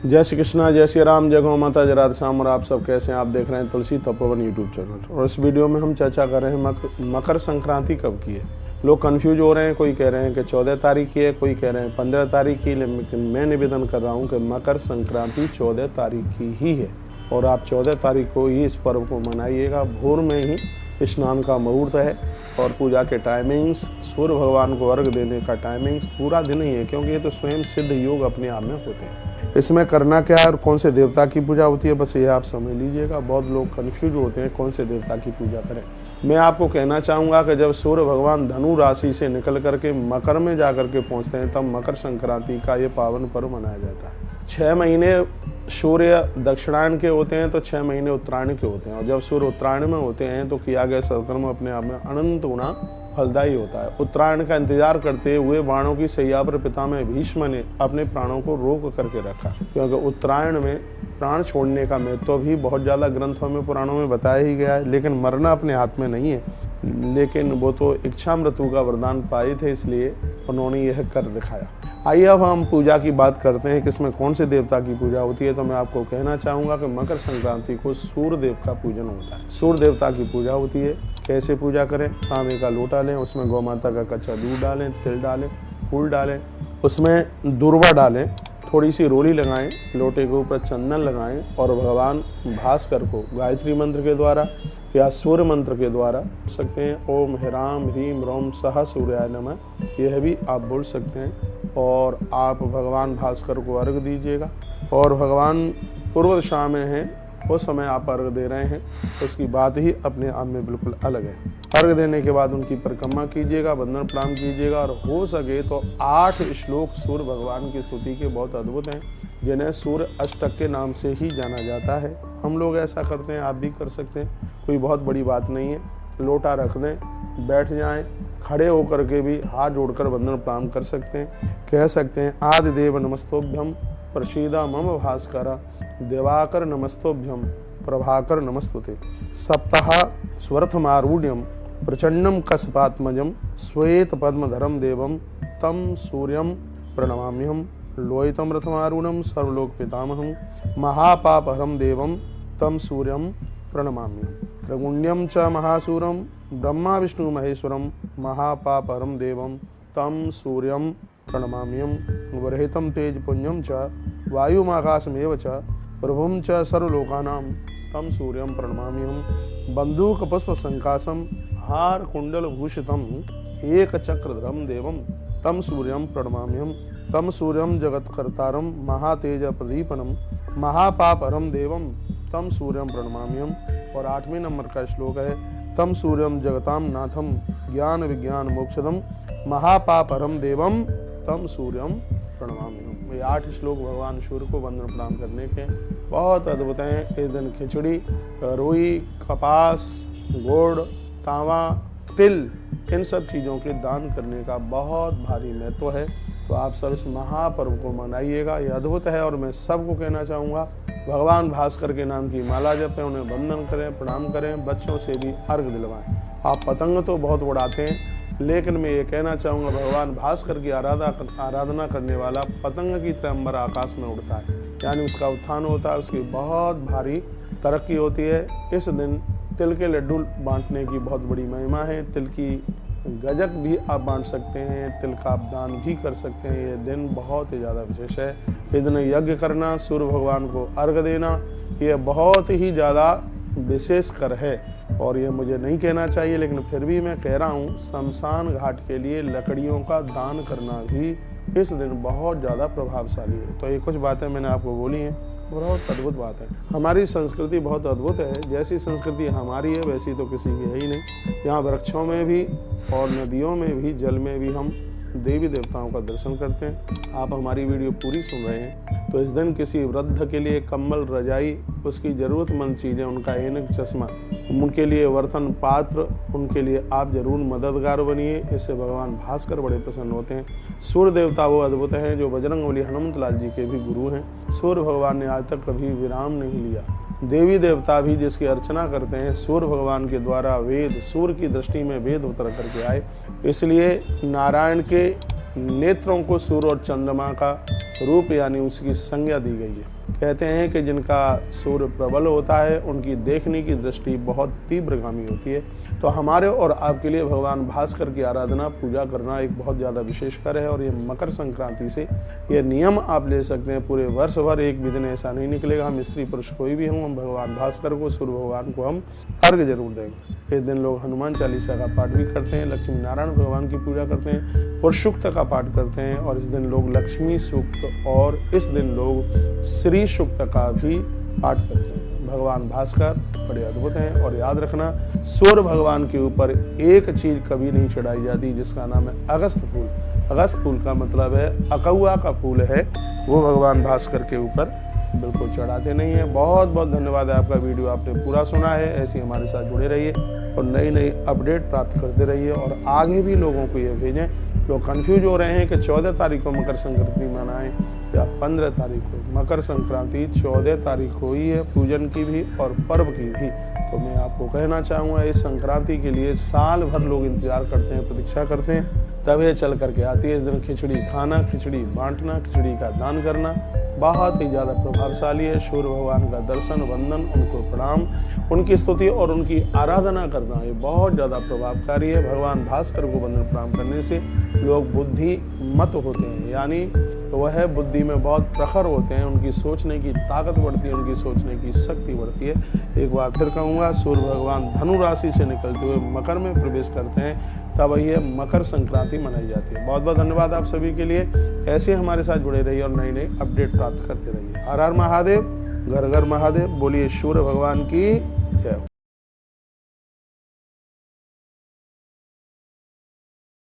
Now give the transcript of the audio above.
जय श्री कृष्णा, जय श्री राम, जय गौ माता, जय राधे श्याम। और आप सब कैसे हैं? आप देख रहे हैं तुलसी तपोवन यूट्यूब चैनल। और इस वीडियो में हम चर्चा कर रहे हैं मकर संक्रांति कब की है। लोग कंफ्यूज हो रहे हैं, कोई कह रहे हैं कि 14 तारीख की है, कोई कह रहे हैं 15 तारीख की। लेकिन मैं निवेदन कर रहा हूं कि मकर संक्रांति 14 तारीख की ही है और आप 14 तारीख को ही इस पर्व को मनाइएगा। भोर में ही स्नान का मुहूर्त है और पूजा के टाइमिंग्स, सूर्य भगवान को अर्घ देने का टाइमिंग्स पूरा दिन ही है, क्योंकि ये तो स्वयं सिद्ध योग अपने आप में होते हैं। इसमें करना क्या है और कौन से देवता की पूजा होती है, बस ये आप समझ लीजिएगा। बहुत लोग कंफ्यूज होते हैं कौन से देवता की पूजा करें। मैं आपको कहना चाहूँगा कि जब सूर्य भगवान धनु राशि से निकल करके मकर में जाकर के पहुँचते हैं, तब मकर संक्रांति का ये पावन पर्व मनाया जाता है। 6 महीने सूर्य दक्षिणायन के होते हैं तो 6 महीने उत्तरायण के होते हैं, और जब सूर्य उत्तरायण में होते हैं तो किया गया सत्कर्म अपने आप में अनंत गुना फलदायी होता है। उत्तरायण का इंतजार करते हुए बाणों की सैया पर पितामह भीष्म ने अपने प्राणों को रोक करके रखा, क्योंकि उत्तरायण में प्राण छोड़ने का महत्व भी बहुत ज़्यादा ग्रंथों में, पुराणों में बताया ही गया है। लेकिन मरना अपने हाथ में नहीं है, लेकिन वो तो इच्छा मृत्यु का वरदान पाए थे, इसलिए उन्होंने यह कर दिखाया। आइए अब हम पूजा की बात करते हैं कि इसमें कौन से देवता की पूजा होती है। तो मैं आपको कहना चाहूँगा कि मकर संक्रांति को सूर्य देव का पूजन होता है। सूर्य देवता की पूजा होती है। कैसे पूजा करें? तांबे का लोटा लें, उसमें गौ माता का कच्चा दूध डालें, तिल डालें, फूल डालें, उसमें दूर्वा डालें, थोड़ी सी रोली लगाएं, लोटे के ऊपर चंदन लगाएं और भगवान भास्कर को गायत्री मंत्र के द्वारा या सूर्य मंत्र के द्वारा सकते हैं। ओम ह्राम ह्रीम रोम सह सूर्याय नमः, यह भी आप बोल सकते हैं। और आप भगवान भास्कर को अर्घ दीजिएगा। और भगवान पूर्व दिशा में हैं, उस समय आप अर्घ दे रहे हैं, उसकी बात ही अपने आप में बिल्कुल अलग है। अर्घ देने के बाद उनकी परिक्रमा कीजिएगा, वंदन प्रणाम कीजिएगा। और हो सके तो 8 श्लोक सूर्य भगवान की स्तुति के बहुत अद्भुत हैं, जिन्हें सूर्य अष्टक के नाम से ही जाना जाता है। हम लोग ऐसा करते हैं, आप भी कर सकते हैं, कोई बहुत बड़ी बात नहीं है। लोटा रख दें, बैठ जाएं, खड़े होकर के भी हाथ जोड़कर वंदन प्रणाम कर सकते हैं। कह सकते हैं आदिदेव नमस्तोभ्यम प्रसीदा मम भास्कर, देवाकर नमस्तोभ्यम प्रभाकर नमस्तुते, सप्ताह स्वर्थमारूढ़ प्रचंडम कस्पात्मजम श्वेत पद्मधरम देवम तम सूर्यम प्रणमाम्यहम, लोहितम रथमारूढ़ सर्वलोक पितामहम, महापापहरम देवम तम सूर्यम प्रणमाम्यहम, त्रिगुण्यम च महासूरम ब्रह्मा विष्णु महेश्वरम, महापापहरम देवम तम सूर्यम प्रणमाम्यहम, वरहितम तेज पुण्यम च वायुमाकाशमेव च प्रभुम च सर्वलोकानां तम सूर्यम प्रणमाम्यहम, बंदूक पुष्प संकाशम हार कुंडल भूषितम एक चक्रधरम देवम तम सूर्यम प्रणमाम्यहम, तम सूर्यम जगत्कर्तारम महातेज प्रदीपनम, महापापहरम देवम तम सूर्यम प्रणमाम्यहम। और 8वें नंबर का श्लोक है तम सूर्यम जगताम नाथम ज्ञान विज्ञान मोक्षदम, महापापहरम देवम तम सूर्यम प्रणमाम्यहम। ये 8 श्लोक भगवान सूर्य को वंदन प्रणाम करने के बहुत अद्भुत हैं। इस दिन खिचड़ी, रुई, कपास, गुड़, तांबा, तिल, इन सब चीज़ों के दान करने का बहुत भारी महत्व है। तो आप सब इस महापर्व को मनाइएगा, ये अद्भुत है। और मैं सबको कहना चाहूँगा, भगवान भास्कर के नाम की माला जपें, उन्हें वंदन करें, प्रणाम करें, बच्चों से भी अर्घ दिलवाएं। आप पतंग तो बहुत उड़ाते हैं, लेकिन मैं ये कहना चाहूँगा भगवान भास्कर की आराधना करने वाला पतंग की तरह अंबर आकाश में उड़ता है, यानी उसका उत्थान होता है, उसकी बहुत भारी तरक्की होती है। इस दिन तिल के लड्डू बांटने की बहुत बड़ी महिमा है। तिल की गजक भी आप बांट सकते हैं, तिल का आप दान भी कर सकते हैं। ये दिन बहुत ही ज़्यादा विशेष है। इस दिन यज्ञ करना, सूर्य भगवान को अर्घ देना, ये बहुत ही ज़्यादा विशेष कर है। और ये मुझे नहीं कहना चाहिए, लेकिन फिर भी मैं कह रहा हूँ, शमशान घाट के लिए लकड़ियों का दान करना भी इस दिन बहुत ज़्यादा प्रभावशाली है। तो ये कुछ बातें मैंने आपको बोली हैं, बहुत अद्भुत बात है। हमारी संस्कृति बहुत अद्भुत है। जैसी संस्कृति हमारी है वैसी तो किसी की है ही नहीं। यहाँ वृक्षों में भी और नदियों में भी, जल में भी हम देवी देवताओं का दर्शन करते हैं। आप हमारी वीडियो पूरी सुन रहे हैं तो इस दिन किसी वृद्ध के लिए कंबल, रजाई, उसकी ज़रूरतमंद चीज़ें, उनका ऐनक, चश्मा, उनके लिए बर्तन, पात्र, उनके लिए आप जरूर मददगार बनिए। इससे भगवान भास्कर बड़े प्रसन्न होते हैं। सूर्य देवता वो अद्भुत हैं जो बजरंगबली हनुमत लाल जी के भी गुरु हैं। सूर्य भगवान ने आज तक कभी विराम नहीं लिया। देवी देवता भी जिसकी अर्चना करते हैं, सूर्य भगवान के द्वारा वेद, सूर्य की दृष्टि में वेद उतर करके आए। इसलिए नारायण के नेत्रों को सूर्य और चंद्रमा का रूप यानी उसकी संज्ञा दी गई है। कहते हैं कि जिनका सूर्य प्रबल होता है उनकी देखने की दृष्टि बहुत तीव्रगामी होती है। तो हमारे और आपके लिए भगवान भास्कर की आराधना पूजा करना एक बहुत ज़्यादा विशेषकर है। और ये मकर संक्रांति से ये नियम आप ले सकते हैं, पूरे वर्ष भर एक भी दिन ऐसा नहीं निकलेगा, हम स्त्री पुरुष कोई भी हों, हम भगवान भास्कर को, सूर्य भगवान को हम अर्घ्य जरूर देंगे। इस दिन लोग हनुमान चालीसा का पाठ भी करते हैं, लक्ष्मी नारायण भगवान की पूजा करते हैं, पुरुष सूक्त का पाठ करते हैं। और इस दिन लोग लक्ष्मी सूक्त और इस दिन लोग श्री सूक्त का भी पाठ करते हैं। भगवान भास्कर बड़े अद्भुत हैं। और याद रखना, सूर्य भगवान के ऊपर एक चीज कभी नहीं चढ़ाई जाती जिसका नाम है अगस्त फूल। अगस्त फूल का मतलब है अकौआ का फूल है, वो भगवान भास्कर के ऊपर बिल्कुल चढ़ाते नहीं है। बहुत बहुत धन्यवाद है आपका, वीडियो आपने पूरा सुना है। ऐसे हमारे साथ जुड़े रहिए और नई नई अपडेट प्राप्त करते रहिए और आगे भी लोगों को ये भेजें। लोग कंफ्यूज हो रहे हैं कि 14 तारीख को मकर संक्रांति मनाएं या 15 तारीख को। मकर संक्रांति 14 तारीख को ही है, पूजन की भी और पर्व की भी। तो मैं आपको कहना चाहूँगा, इस संक्रांति के लिए साल भर लोग इंतजार करते हैं, प्रतीक्षा करते हैं, तब ये चल करके आती है। इस दिन खिचड़ी खाना, खिचड़ी बांटना, खिचड़ी का दान करना बहुत ही ज़्यादा प्रभावशाली है। सूर्य भगवान का दर्शन, वंदन, उनको प्रणाम, उनकी स्तुति और उनकी आराधना करना ये बहुत ज़्यादा प्रभावकारी है। भगवान भास्कर को वंदन प्रणाम करने से लोग बुद्धिमत होते हैं, यानी वह बुद्धि में बहुत प्रखर होते हैं, उनकी सोचने की ताकत बढ़ती है, उनकी सोचने की शक्ति बढ़ती है। एक बार फिर कहूँगा, सूर्य भगवान धनु राशि से निकलते हुए मकर में प्रवेश करते हैं, तब ये मकर संक्रांति मनाई जाती है। बहुत बहुत धन्यवाद आप सभी के लिए। ऐसे हमारे साथ जुड़े रहिए और नई नई अपडेट प्राप्त करते रहिए। हर हर महादेव, घर घर महादेव। बोलिए सूर्य भगवान की जय।